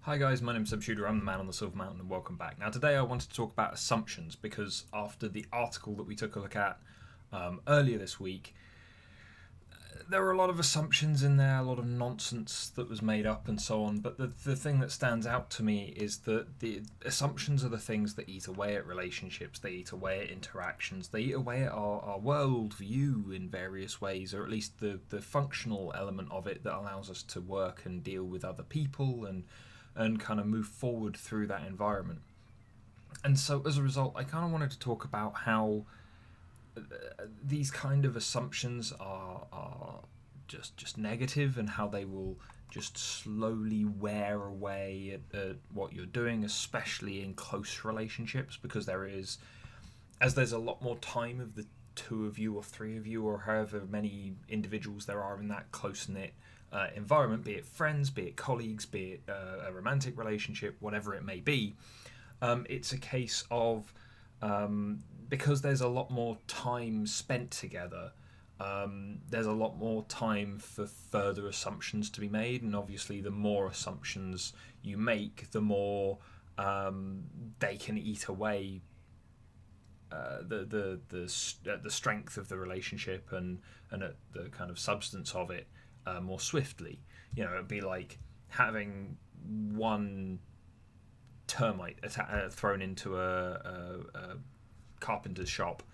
Hi guys, my name's Subshooter, I'm the man on the Silver Mountain and welcome back. Now today I wanted to talk about assumptions because after the article that we took a look at earlier this week, there were a lot of assumptions in there, a lot of nonsense that was made up and so on, but the thing that stands out to me is that the assumptions are the things that eat away at relationships, they eat away at interactions, they eat away at our world view in various ways, or at least the functional element of it that allows us to work and deal with other people and kind of move forward through that environment. And so as a result, I kind of wanted to talk about how these kind of assumptions are just negative and how they will just slowly wear away at what you're doing, especially in close relationships, because there's a lot more time of the two of you or three of you or however many individuals there are in that close knit environment, be it friends, be it colleagues, be it a romantic relationship, whatever it may be. It's a case of because there's a lot more time spent together. There's a lot more time for further assumptions to be made, and obviously, the more assumptions you make, the more they can eat away the strength of the relationship and the kind of substance of it more swiftly. It'd be like having one termite thrown into a carpenter's shop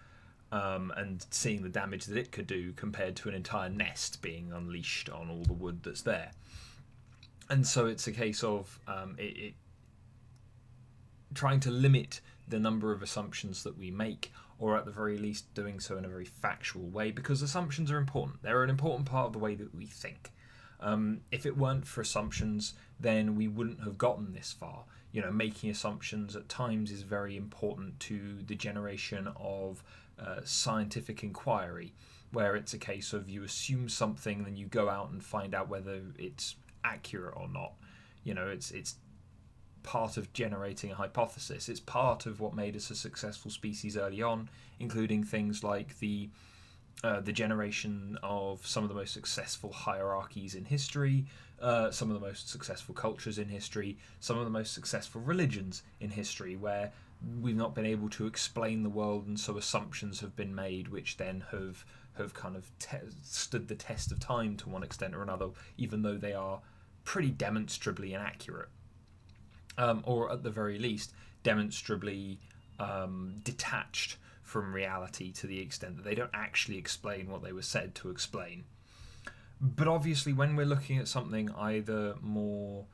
and seeing the damage that it could do compared to an entire nest being unleashed on all the wood that's there. And so it's a case of it trying to limit the number of assumptions that we make, or at the very least doing so in a very factual way, because assumptions are important. They're an important part of the way that we think. If it weren't for assumptions, then we wouldn't have gotten this far. Making assumptions at times is very important to the generation of scientific inquiry, where it's a case of you assume something, then you go out and find out whether it's accurate or not. It's part of generating a hypothesis. It's part of what made us a successful species early on, including things like the generation of some of the most successful hierarchies in history, some of the most successful cultures in history, some of the most successful religions in history, where we've not been able to explain the world, and so assumptions have been made, which then have kind of stood the test of time to one extent or another, even though they are pretty demonstrably inaccurate, or at the very least demonstrably detached from reality to the extent that they don't actually explain what they were said to explain. But obviously, when we're looking at something either more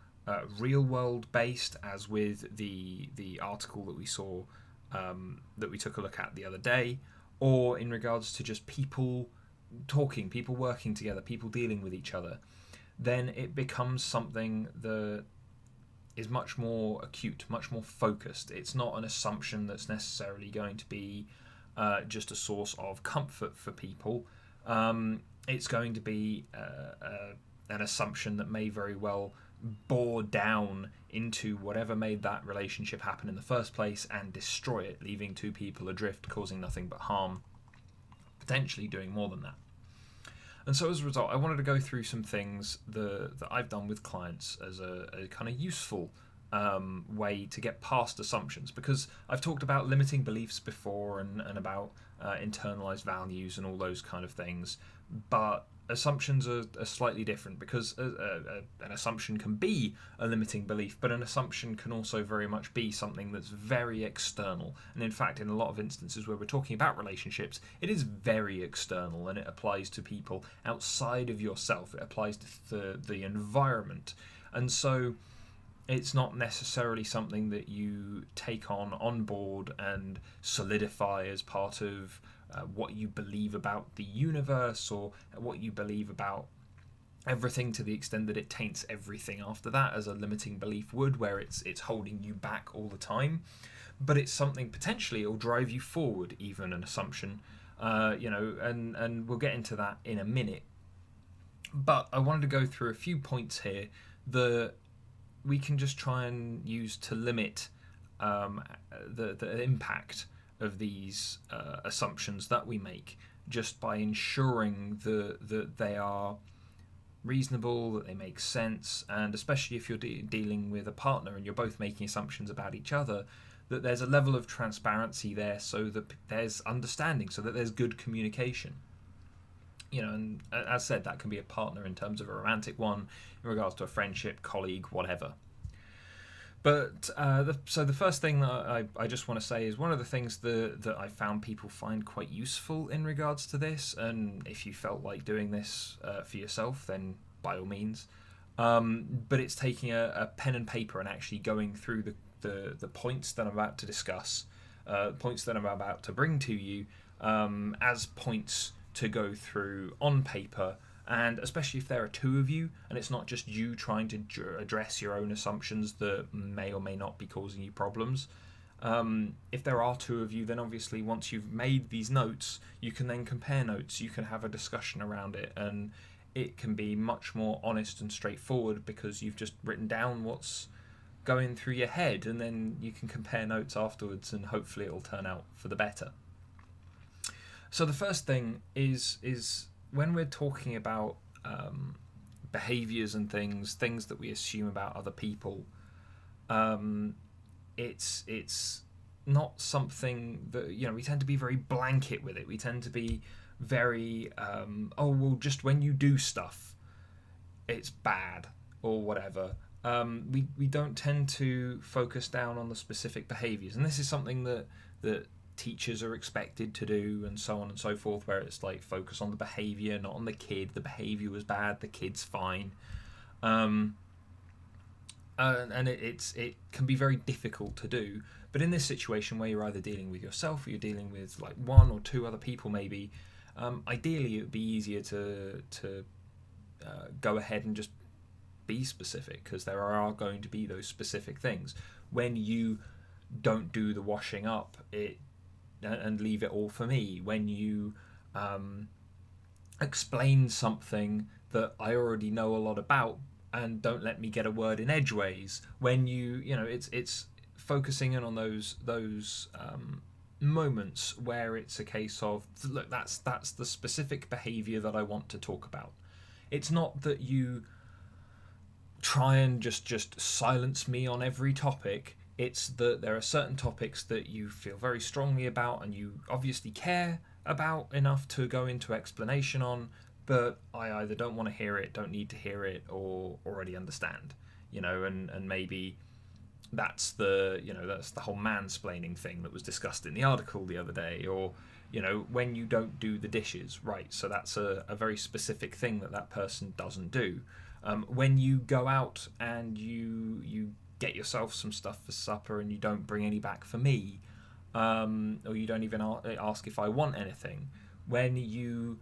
real world based, as with the article that we saw, that we took a look at the other day, or in regards to just people talking, people working together, people dealing with each other, then it becomes something that is much more acute, much more focused. It's not an assumption that's necessarily going to be just a source of comfort for people. It's going to be an assumption that may very well bore down into whatever made that relationship happen in the first place and destroy it, leaving two people adrift, causing nothing but harm, potentially doing more than that. And so as a result, I wanted to go through some things that I've done with clients as a kind of useful way to get past assumptions, because I've talked about limiting beliefs before and about internalized values and all those kind of things, but assumptions are slightly different, because an assumption can be a limiting belief, but an assumption can also very much be something that's very external. And in fact, in a lot of instances where we're talking about relationships, it is very external, and it applies to people outside of yourself. It applies to the environment. And so it's not necessarily something that you take on board and solidify as part of what you believe about the universe, or what you believe about everything, to the extent that it taints everything after that, as a limiting belief would, where it's holding you back all the time. But it's something potentially it'll drive you forward, even an assumption, and we'll get into that in a minute. But I wanted to go through a few points here that we can just try and use to limit the impact of these assumptions that we make, just by ensuring that they are reasonable, that they make sense, and especially if you're dealing with a partner and you're both making assumptions about each other, that there's a level of transparency there, so that there's understanding, so that there's good communication. And as said, that can be a partner in terms of a romantic one, in regards to a friendship, colleague, whatever. But so the first thing that I just want to say is one of the things that I found people find quite useful in regards to this, and if you felt like doing this for yourself, then by all means. But it's taking a pen and paper and actually going through the points that I'm about to discuss, points that I'm about to bring to you, as points to go through on paper. And especially if there are two of you and it's not just you trying to address your own assumptions that may or may not be causing you problems. If there are two of you, then obviously once you've made these notes, you can then compare notes, you can have a discussion around it, and it can be much more honest and straightforward because you've just written down what's going through your head, and then you can compare notes afterwards, and hopefully it'll turn out for the better. So the first thing is when we're talking about behaviours and things that we assume about other people, it's not something that, we tend to be very blanket with it. We tend to be very, just when you do stuff, it's bad or whatever. We don't tend to focus down on the specific behaviours, and this is something that teachers are expected to do, and so on and so forth, where it's like focus on the behaviour, not on the kid. The behaviour was bad, the kid's fine. And it can be very difficult to do. But in this situation where you're either dealing with yourself or you're dealing with like one or two other people maybe, ideally it would be easier to go ahead and just be specific, because there are going to be those specific things. When you don't do the washing up and leave it all for me, when you explain something that I already know a lot about and don't let me get a word in edgeways, when it's focusing in on those moments where it's a case of, look, that's the specific behavior that I want to talk about. It's not that you try and just silence me on every topic. It's that there are certain topics that you feel very strongly about and you obviously care about enough to go into explanation on, but I either don't want to hear it, don't need to hear it, or already understand. And maybe that's the whole mansplaining thing that was discussed in the article the other day, or when you don't do the dishes right. So that's a very specific thing that person doesn't do. When you go out and you get yourself some stuff for supper and you don't bring any back for me, or you don't even ask if I want anything. When you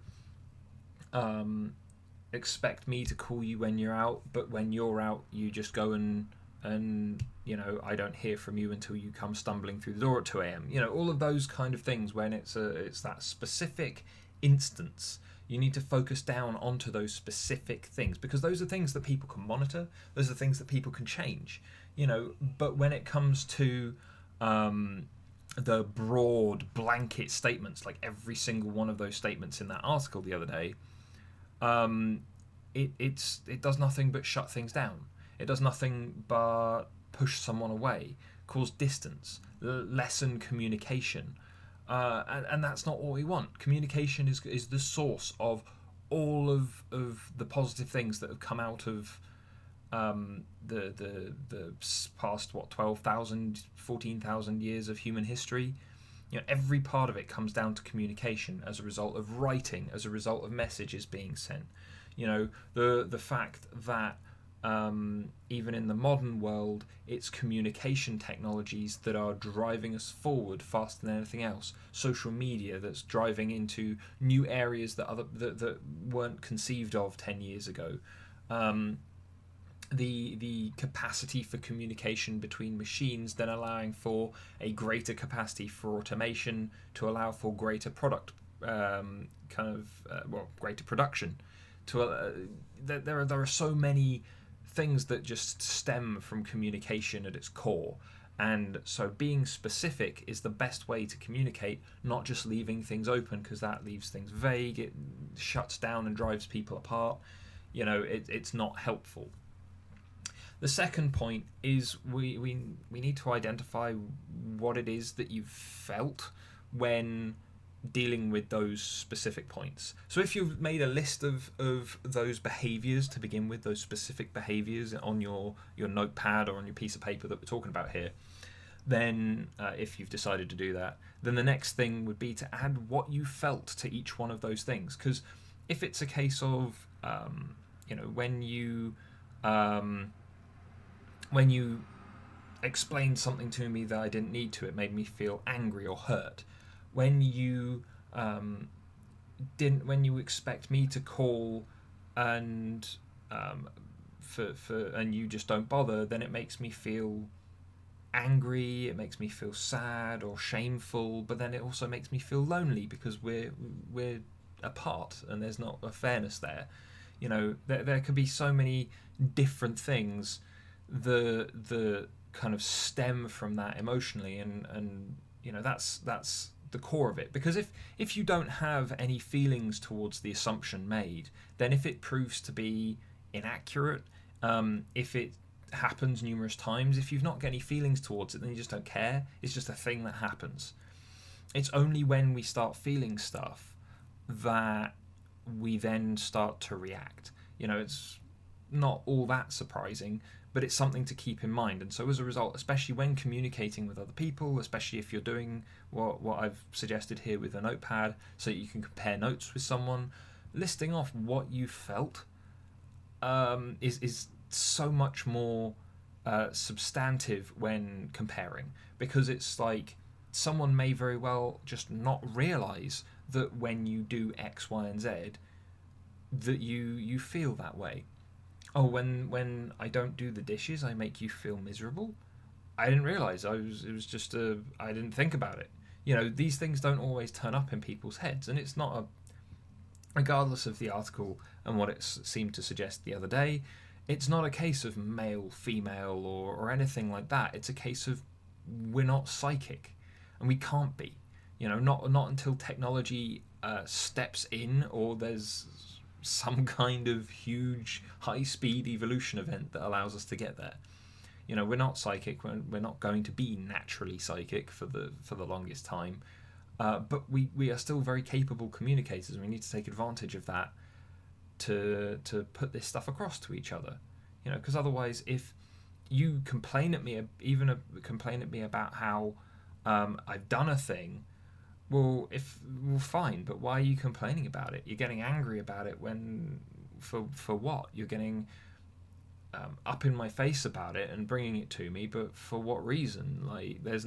expect me to call you when you're out, but when you're out you just go and I don't hear from you until you come stumbling through the door at 2 a.m. All of those kind of things. When it's that specific instance, you need to focus down onto those specific things, because those are things that people can monitor, those are things that people can change. But when it comes to the broad blanket statements, like every single one of those statements in that article the other day, it does nothing but shut things down. It does nothing but push someone away, cause distance, lessen communication, and that's not what we want. Communication is the source of all of the positive things that have come out of the past 12,000, 14,000 years of human history. Every part of it comes down to communication as a result of writing, as a result of messages being sent. The fact that even in the modern world, it's communication technologies that are driving us forward faster than anything else. Social media that's driving into new areas that weren't conceived of 10 years ago. The capacity for communication between machines, then allowing for a greater capacity for automation to allow for greater greater production. There are so many things that just stem from communication at its core, and so being specific is the best way to communicate, not just leaving things open, because that leaves things vague. It shuts down and drives people apart. It's not helpful. The second point is we need to identify what it is that you've felt when dealing with those specific points. So if you've made a list of those behaviors to begin with, those specific behaviors on your notepad or on your piece of paper that we're talking about here, then if you've decided to do that, then the next thing would be to add what you felt to each one of those things. Because if it's a case of when you explained something to me that I didn't need to, it made me feel angry or hurt. When you when you expect me to call and and you just don't bother, then it makes me feel angry, it makes me feel sad or shameful, but then it also makes me feel lonely because we're apart and there's not a fairness there. There could be so many different things the kind of stem from that emotionally, and that's the core of it. Because if you don't have any feelings towards the assumption made, then if it proves to be inaccurate, if it happens numerous times, if you've not got any feelings towards it, then you just don't care. It's just a thing that happens. It's only when we start feeling stuff that we then start to react. It's not all that surprising, but it's something to keep in mind. And so as a result, especially when communicating with other people, especially if you're doing what I've suggested here with a notepad, so you can compare notes with someone, listing off what you felt is so much more substantive when comparing, because it's like someone may very well just not realize that when you do X, Y, and Z, that you feel that way. Oh, when I don't do the dishes, I make you feel miserable. I didn't realize. I didn't think about it. These things don't always turn up in people's heads, and it's not regardless of the article and what it seemed to suggest the other day. It's not a case of male, female, or anything like that. It's a case of we're not psychic, and we can't be. Not until technology steps in, or there's some kind of huge high-speed evolution event that allows us to get there. We're not psychic. We're not going to be naturally psychic for the longest time, but we are still very capable communicators, and we need to take advantage of that to put this stuff across to each other. Because otherwise, if you complain at me about how I've done a thing, well, fine, but why are you complaining about it? You're getting angry about it for what? You're getting up in my face about it and bringing it to me, but for what reason? Like, there's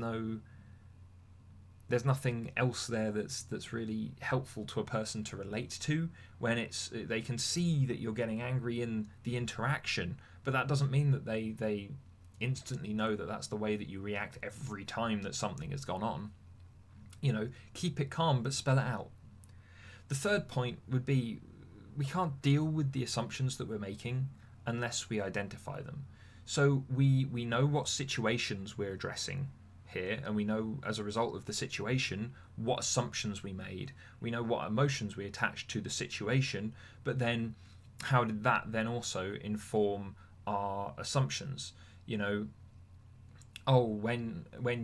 nothing else there that's really helpful to a person to relate to when they can see that you're getting angry in the interaction, but that doesn't mean that they instantly know that that's the way that you react every time that something has gone on. Keep it calm, but spell it out. The third point would be we can't deal with the assumptions that we're making unless we identify them. So we know what situations we're addressing here, and we know as a result of the situation what assumptions we made. We know what emotions we attached to the situation, but then how did that then also inform our assumptions? When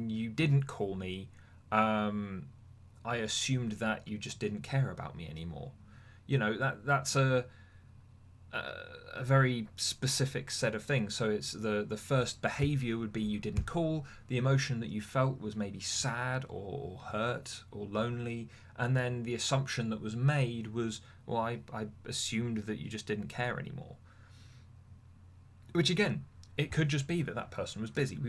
you didn't call me, I assumed that you just didn't care about me anymore. That's a very specific set of things. So it's the first behavior would be you didn't call. The emotion that you felt was maybe sad or hurt or lonely, and then the assumption that was made was, well, I assumed that you just didn't care anymore. Which again, it could just be that person was busy.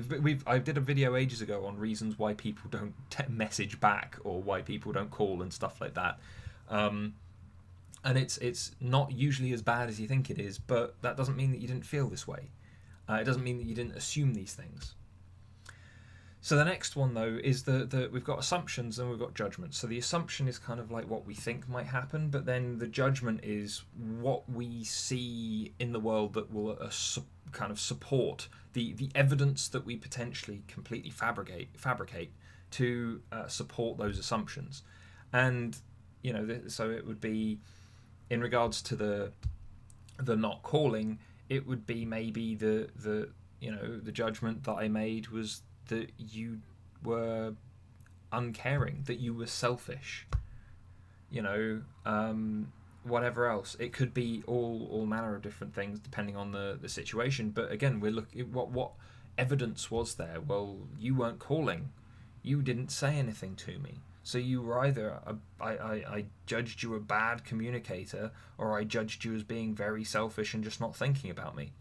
I did a video ages ago on reasons why people don't message back or why people don't call and stuff like that. And it's not usually as bad as you think it is, but that doesn't mean that you didn't feel this way. It doesn't mean that you didn't assume these things. So the next one, though, is that we've got assumptions and we've got judgments. So the assumption is kind of like what we think might happen, but then the judgment is what we see in the world that will kind of support the evidence that we potentially completely fabricate to support those assumptions. And so it would be in regards to the the not calling, it would be maybe the the judgment that I made was that you were uncaring, that you were selfish, whatever else. It could be all manner of different things depending on the situation. But again, we're looking what evidence was there. Well, you weren't calling, you didn't say anything to me, so you were either I judged you a bad communicator, or I judged you as being very selfish and just not thinking about me,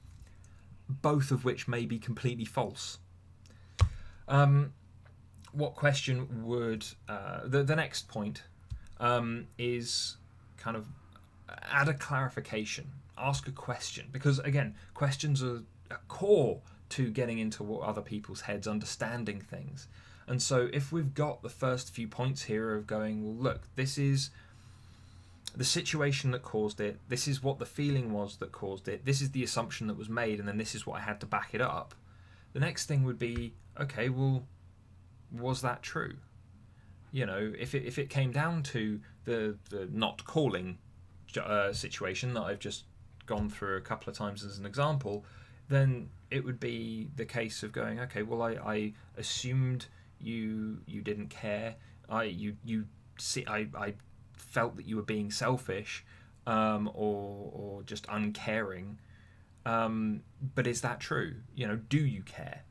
both of which may be completely false. What question would the next point is kind of add a clarification, ask a question, because again, questions are a core to getting into what other people's heads, understanding things. And so if we've got the first few points here of going, well, look, this is the situation that caused it, this is what the feeling was that caused it, this is the assumption that was made, and then this is what I had to back it up. The next thing would be, okay, well, was that true? If it came down to the not calling situation that I've just gone through a couple of times as an example, then it would be the case of going, okay, well, I assumed you didn't care. I felt that you were being selfish, or just uncaring. But is that true? Do you care?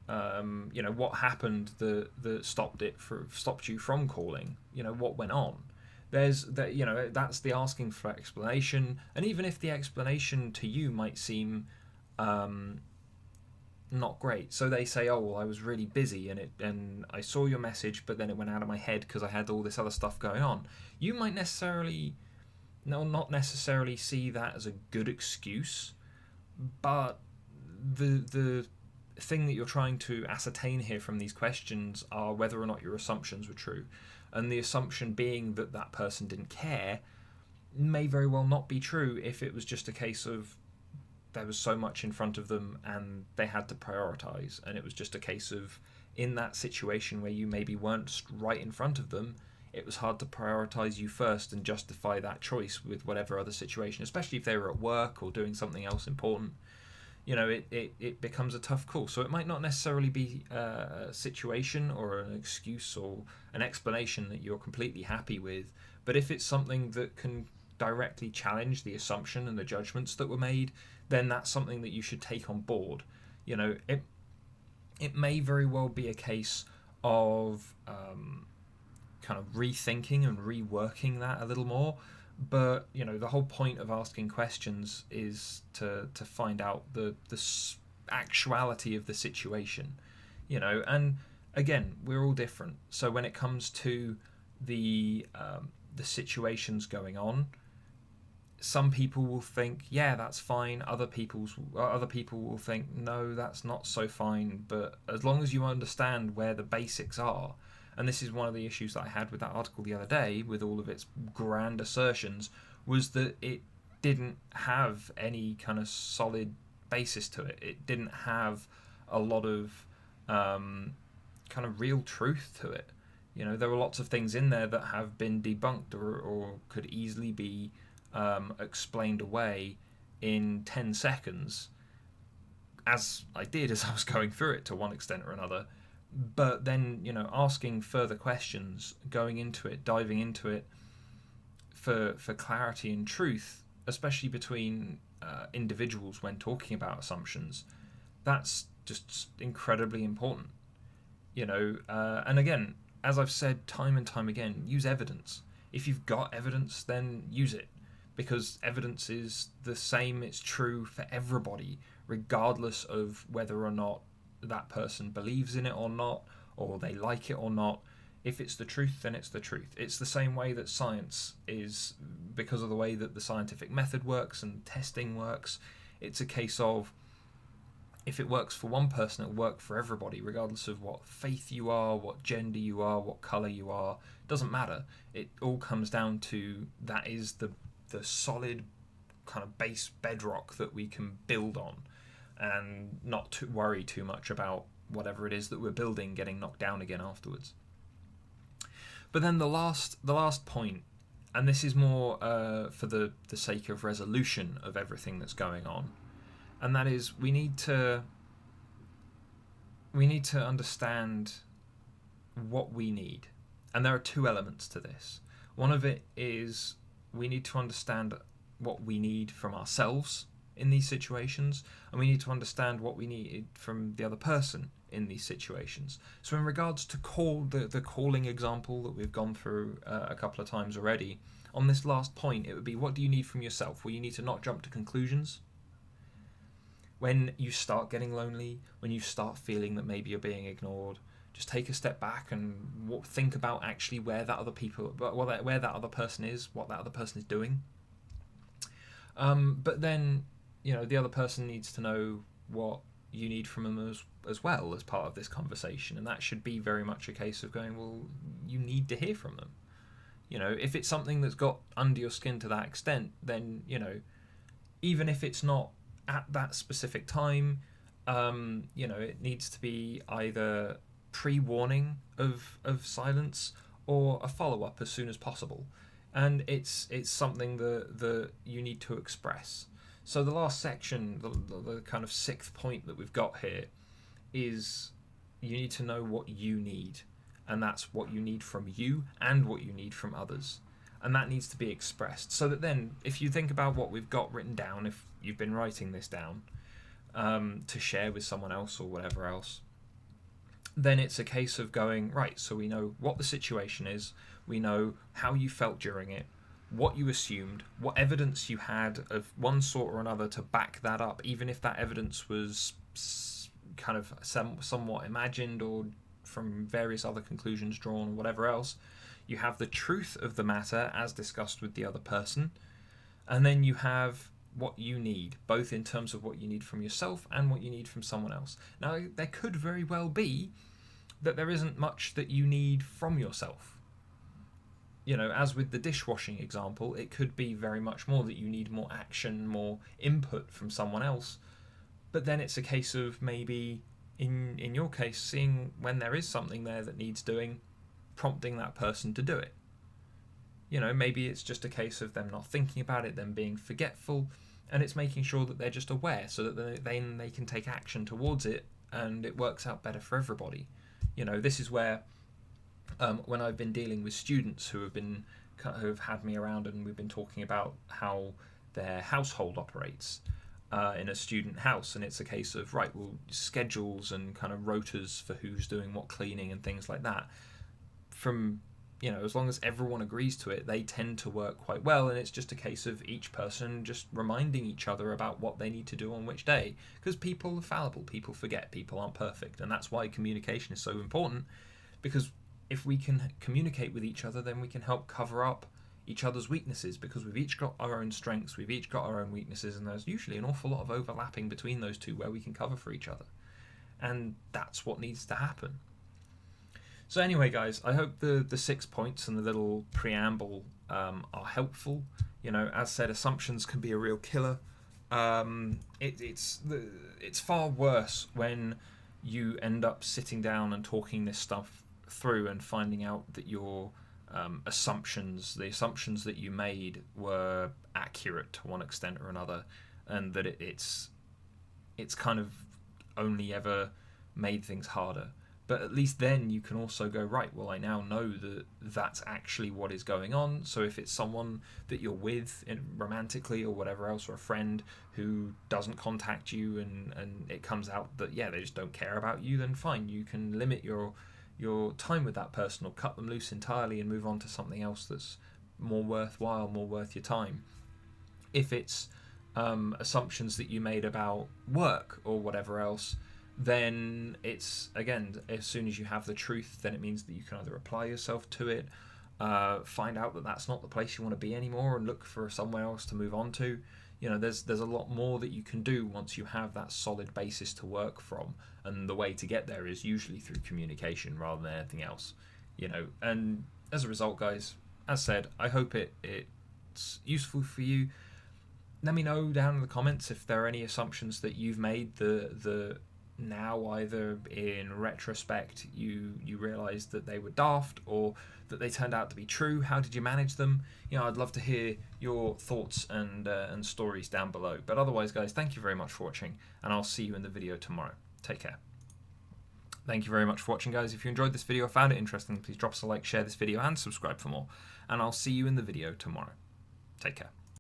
What happened that stopped you from calling? What went on? There's that. That's the asking for explanation. And even if the explanation to you might seem not great, so they say, oh, well, I was really busy and I saw your message, but then it went out of my head because I had all this other stuff going on. You might not necessarily see that as a good excuse, but the thing that you're trying to ascertain here from these questions are whether or not your assumptions were true. And the assumption being that that person didn't care may very well not be true if it was just a case of there was so much in front of them and they had to prioritize, and it was just a case of, in that situation where you maybe weren't right in front of them, it was hard to prioritize you first and justify that choice with whatever other situation, especially if they were at work or doing something else important. It becomes a tough call. So it might not necessarily be a situation or an excuse or an explanation that you're completely happy with, but if it's something that can directly challenge the assumption and the judgments that were made, then that's something that you should take on board. It may very well be a case of kind of rethinking and reworking that a little more. But the whole point of asking questions is to find out the actuality of the situation, And again, we're all different. So when it comes to the situations going on, some people will think, yeah, that's fine. Other people will think, no, that's not so fine. But as long as you understand where the basics are. And this is one of the issues that I had with that article the other day, with all of its grand assertions, was that it didn't have any kind of solid basis to it. It didn't have a lot of kind of real truth to it. There were lots of things in there that have been debunked or could easily be explained away in 10 seconds, as I did as I was going through it to one extent or another. But then, asking further questions, going into it, diving into it for clarity and truth, especially between individuals when talking about assumptions, that's just incredibly important. And again, as I've said time and time again, use evidence. If you've got evidence, then use it, because evidence is the same, it's true for everybody, regardless of whether or not that person believes in it or not, or they like it or not. If it's the truth, then it's the truth. It's the same way that science is, because of the way that the scientific method works and testing works. It's a case of, if it works for one person, it'll work for everybody, regardless of what faith you are, what gender you are, what colour you are. It doesn't matter. It all comes down to, that is the solid kind of base bedrock that we can build on, and not to worry too much about whatever it is that we're building getting knocked down again afterwards. But then the last point and this is more for the sake of resolution of everything that's going on, and that is we need to understand what we need. And there are two elements to this. One of it is we need to understand what we need from ourselves in these situations, and we need to understand what we need from the other person in these situations. So in regards to the calling example that we've gone through a couple of times already, on this last point it would be, what do you need from yourself? Well, you need to not jump to conclusions. When you start getting lonely, when you start feeling that maybe you're being ignored, just take a step back and think about actually where that other person is, what that other person is doing. But then, the other person needs to know what you need from them as well as part of this conversation, and that should be very much a case of going, well, you need to hear from them. If it's something that's got under your skin to that extent, then even if it's not at that specific time, it needs to be either pre-warning of silence or a follow-up as soon as possible, and it's something that you need to express. So the last section, the kind of sixth point that we've got here, is you need to know what you need, and that's what you need from you and what you need from others, and that needs to be expressed. So that then, if you think about what we've got written down, if you've been writing this down to share with someone else or whatever else, then it's a case of going, right, so we know what the situation is, we know how you felt during it, what you assumed, what evidence you had of one sort or another to back that up, even if that evidence was kind of somewhat imagined or from various other conclusions drawn or whatever else. You have the truth of the matter as discussed with the other person, and then you have what you need, both in terms of what you need from yourself and what you need from someone else. Now, there could very well be that there isn't much that you need from yourself. As with the dishwashing example, it could be very much more that you need more action, more input from someone else. But then it's a case of maybe, in your case, seeing when there is something there that needs doing, prompting that person to do it. Maybe it's just a case of them not thinking about it, them being forgetful, and it's making sure that they're just aware so that then they can take action towards it, and it works out better for everybody. This is where when I've been dealing with students who have had me around, and we've been talking about how their household operates in a student house, and it's a case of, right, well, schedules and kind of rotas for who's doing what cleaning and things like that. From as long as everyone agrees to it, they tend to work quite well, and it's just a case of each person just reminding each other about what they need to do on which day, because people are fallible, people forget, people aren't perfect, and that's why communication is so important, because if we can communicate with each other, then we can help cover up each other's weaknesses, because we've each got our own strengths, we've each got our own weaknesses, and there's usually an awful lot of overlapping between those two where we can cover for each other, and that's what needs to happen. So anyway, guys, I hope the 6 points and the little preamble are helpful. As said, assumptions can be a real killer. It's far worse when you end up sitting down and talking this stuff through and finding out that your the assumptions that you made were accurate to one extent or another, and that it's kind of only ever made things harder. But at least then you can also go, right, well, I now know that that's actually what is going on. So if it's someone that you're with romantically or whatever else, or a friend who doesn't contact you, and it comes out that, yeah, they just don't care about you, then fine, you can limit your time with that person or cut them loose entirely and move on to something else that's more worthwhile, more worth your time. If it's assumptions that you made about work or whatever else, then it's, again, as soon as you have the truth, then it means that you can either apply yourself to it, find out that that's not the place you want to be anymore, and look for somewhere else to move on to. There's a lot more that you can do once you have that solid basis to work from, and the way to get there is usually through communication rather than anything else. And as a result, guys, as said, I hope it's useful for you. Let me know down in the comments if there are any assumptions that you've made now either in retrospect you realised that they were daft or that they turned out to be true? How did you manage them? I'd love to hear your thoughts and stories down below. But otherwise, guys, thank you very much for watching, and I'll see you in the video tomorrow. Take care. Thank you very much for watching, guys. If you enjoyed this video or found it interesting, please drop us a like, share this video, and subscribe for more. And I'll see you in the video tomorrow. Take care.